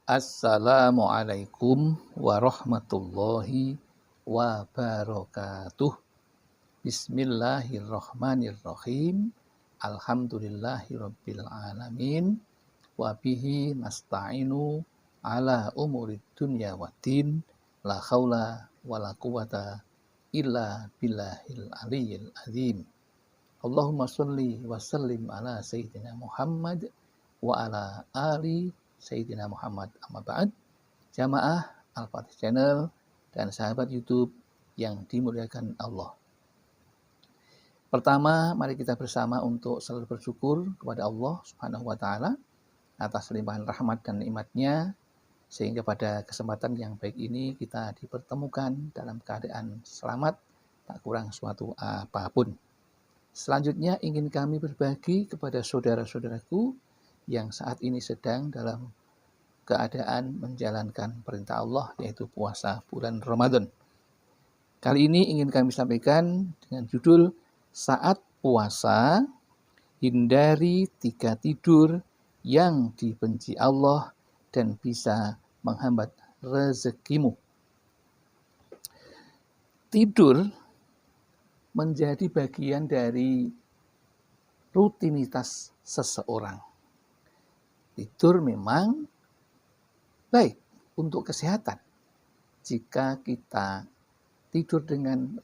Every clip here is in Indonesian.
Assalamualaikum warahmatullahi wabarakatuh. Bismillahirrahmanirrahim. Alhamdulillahirabbil alamin. Wa bihi nasta'inu ala umurid dunya waddin. La haula wala quwata illa billahil aliyyil azim. Allahumma sholli wa sallim ala sayyidina Muhammad wa ala ali Sayyidina Muhammad. Amma ba'd. Jamaah Al-Fatih Channel dan sahabat YouTube yang dimuliakan Allah. Pertama, mari kita bersama untuk selalu bersyukur kepada Allah Subhanahu wa taala atas limpahan rahmat dan nikmat-Nya, sehingga pada kesempatan yang baik ini kita dipertemukan dalam keadaan selamat, tak kurang suatu apapun. Selanjutnya ingin kami berbagi kepada saudara-saudaraku yang saat ini sedang dalam keadaan menjalankan perintah Allah, yaitu puasa bulan Ramadan. Kali ini ingin kami sampaikan dengan judul Saat Puasa, Hindari 3 Tidur yang dibenci Allah dan bisa menghambat rezekimu. Tidur menjadi bagian dari rutinitas seseorang. Tidur memang baik untuk kesehatan. Jika kita tidur dengan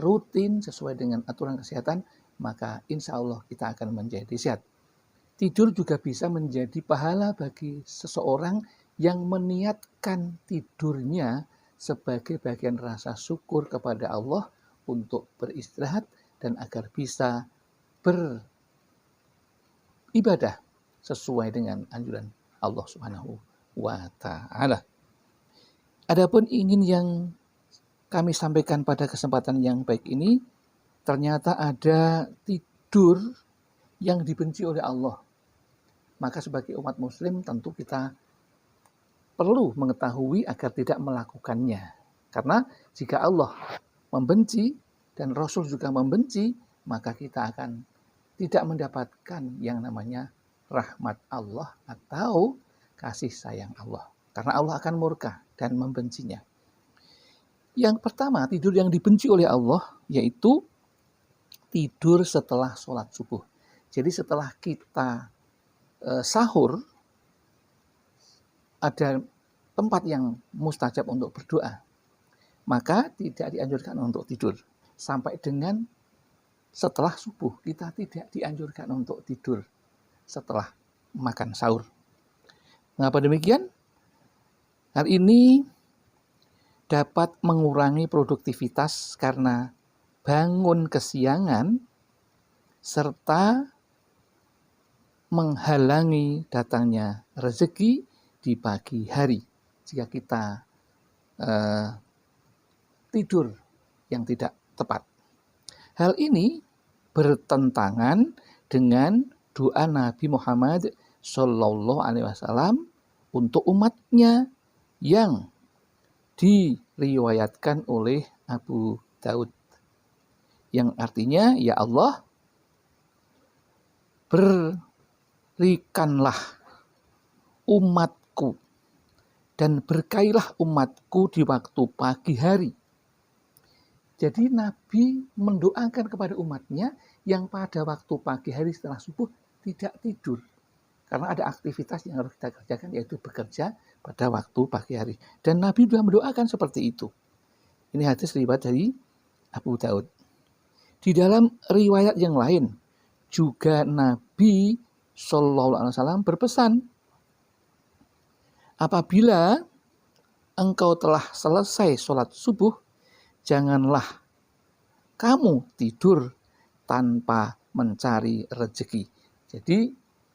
rutin sesuai dengan aturan kesehatan, maka insya Allah kita akan menjadi sehat. Tidur juga bisa menjadi pahala bagi seseorang yang meniatkan tidurnya sebagai bagian rasa syukur kepada Allah untuk beristirahat dan agar bisa beribadah sesuai dengan anjuran Allah Subhanahu wa ta'ala. Adapun ingin yang kami sampaikan pada kesempatan yang baik ini, ternyata ada tidur yang dibenci oleh Allah. Maka sebagai umat muslim tentu kita perlu mengetahui agar tidak melakukannya. Karena jika Allah membenci dan Rasul juga membenci, maka kita akan tidak mendapatkan yang namanya rahmat Allah atau kasih sayang Allah. Karena Allah akan murka dan membencinya. Yang pertama, tidur yang dibenci oleh Allah yaitu tidur setelah sholat subuh. Jadi setelah kita sahur, ada tempat yang mustajab untuk berdoa. Maka tidak dianjurkan untuk tidur. Sampai dengan setelah subuh, kita tidak dianjurkan untuk tidur setelah makan sahur. Mengapa demikian? Hal ini dapat mengurangi produktivitas karena bangun kesiangan serta menghalangi datangnya rezeki di pagi hari jika kita tidur yang tidak tepat. Hal ini bertentangan dengan doa Nabi Muhammad Shallallahu Alaihi Wasallam untuk umatnya yang diriwayatkan oleh Abu Daud, yang artinya, ya Allah, berikanlah umatku dan berkailah umatku di waktu pagi hari. Jadi Nabi mendoakan kepada umatnya yang pada waktu pagi hari setelah subuh tidak tidur. Karena ada aktivitas yang harus kita kerjakan, yaitu bekerja pada waktu pagi hari. Dan Nabi juga mendoakan seperti itu. Ini hadis riwayat dari Abu Daud. Di dalam riwayat yang lain, juga Nabi Shallallahu Alaihi Wasallam berpesan, apabila engkau telah selesai sholat subuh, janganlah kamu tidur tanpa mencari rezeki. Jadi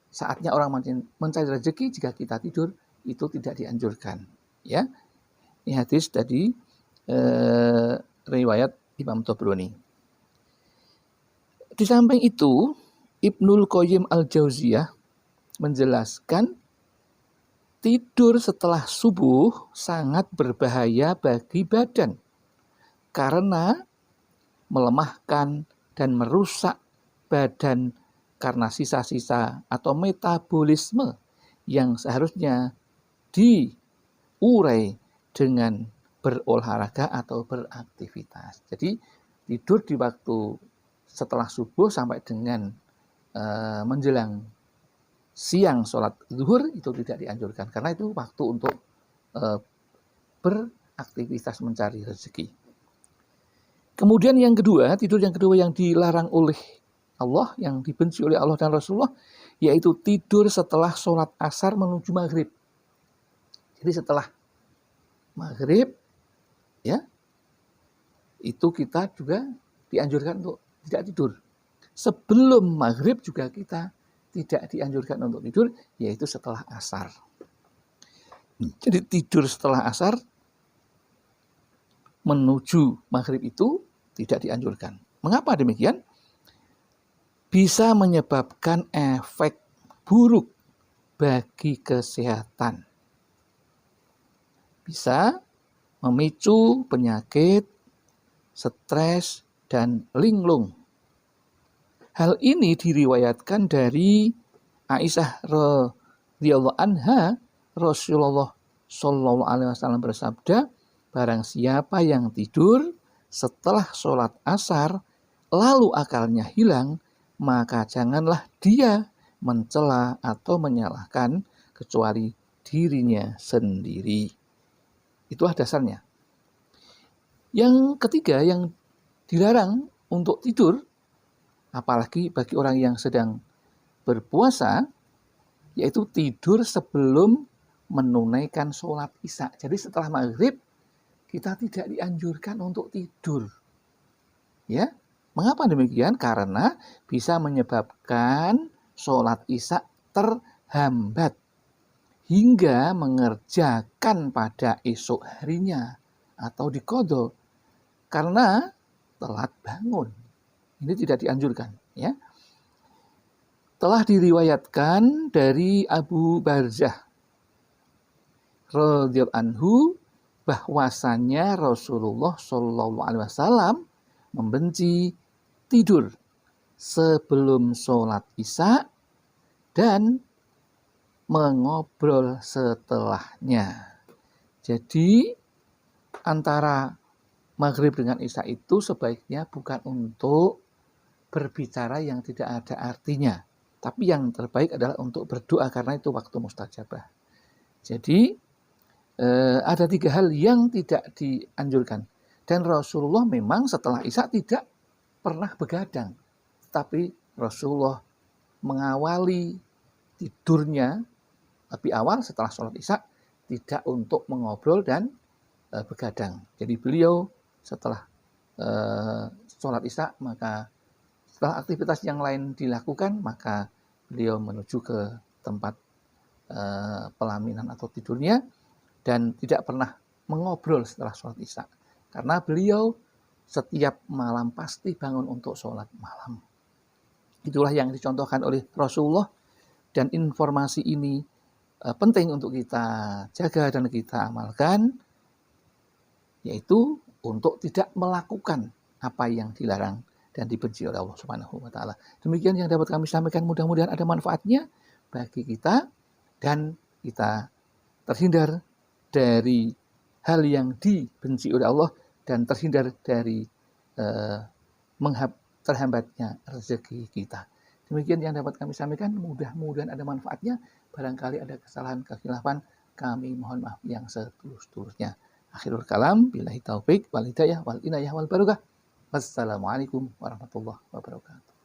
saatnya orang mencari rezeki, jika kita tidur itu tidak dianjurkan. Ya, ini hadis dari riwayat Imam Tabrani. Di samping itu, Ibnul Qayyim Al-Jauziyah menjelaskan tidur setelah subuh sangat berbahaya bagi badan karena melemahkan dan merusak badan karena sisa-sisa atau metabolisme yang seharusnya diurai dengan berolahraga atau beraktivitas. Jadi tidur di waktu setelah subuh sampai dengan menjelang siang sholat zuhur itu tidak dianjurkan karena itu waktu untuk beraktivitas mencari rezeki. Kemudian yang kedua, tidur yang kedua yang dilarang oleh Allah, yang dibenci oleh Allah dan Rasulullah, yaitu tidur setelah sholat asar menuju maghrib. Jadi setelah maghrib, ya, itu kita juga dianjurkan untuk tidak tidur. Sebelum maghrib juga kita tidak dianjurkan untuk tidur, yaitu setelah asar. Jadi tidur setelah asar menuju maghrib itu tidak dianjurkan. Mengapa demikian? Bisa menyebabkan efek buruk bagi kesehatan. Bisa memicu penyakit, stres, dan linglung. Hal ini diriwayatkan dari Aisyah radhiyallahu anha, Rasulullah shallallahu alaihi wasallam bersabda, barang siapa yang tidur setelah sholat asar lalu akalnya hilang, maka janganlah dia mencela atau menyalahkan kecuali dirinya sendiri. Itulah dasarnya. Yang ketiga yang dilarang untuk tidur, apalagi bagi orang yang sedang berpuasa, yaitu tidur sebelum menunaikan sholat isya. Jadi setelah maghrib kita tidak dianjurkan untuk tidur. Ya, mengapa demikian? Karena bisa menyebabkan sholat isya terhambat hingga mengerjakan pada esok harinya atau diqadha karena telat bangun. Ini tidak dianjurkan, ya. Telah diriwayatkan dari Abu Barzah radhiyallahu anhu bahwasannya Rasulullah shallallahu alaihi wasallam membenci tidur sebelum sholat isya dan mengobrol setelahnya. Jadi antara maghrib dengan isya itu sebaiknya bukan untuk berbicara yang tidak ada artinya, tapi yang terbaik adalah untuk berdoa karena itu waktu mustajabah. Jadi ada 3 hal yang tidak dianjurkan. Dan Rasulullah memang setelah isya tidak pernah begadang, tapi Rasulullah mengawali tidurnya lebih awal setelah sholat isya tidak untuk mengobrol dan begadang. Jadi beliau setelah sholat isya maka setelah aktivitas yang lain dilakukan maka beliau menuju ke tempat pelaminan atau tidurnya dan tidak pernah mengobrol setelah sholat isya karena beliau setiap malam pasti bangun untuk sholat malam. Itulah yang dicontohkan oleh Rasulullah dan informasi ini penting untuk kita jaga dan kita amalkan, yaitu untuk tidak melakukan apa yang dilarang dan dibenci oleh Allah Subhanahu wa taala. Demikian yang dapat kami sampaikan, mudah-mudahan ada manfaatnya bagi kita dan kita terhindar dari hal yang dibenci oleh Allah dan terhindar dari terhambatnya rezeki kita. Demikian yang dapat kami sampaikan, mudah-mudahan ada manfaatnya. Barangkali ada kesalahan, kekhilafan, kami mohon maaf yang setulus-tulusnya. Akhirul kalam, billahi taufik, wal hidayah, wal inayah, wal barakah. Wassalamualaikum warahmatullahi wabarakatuh.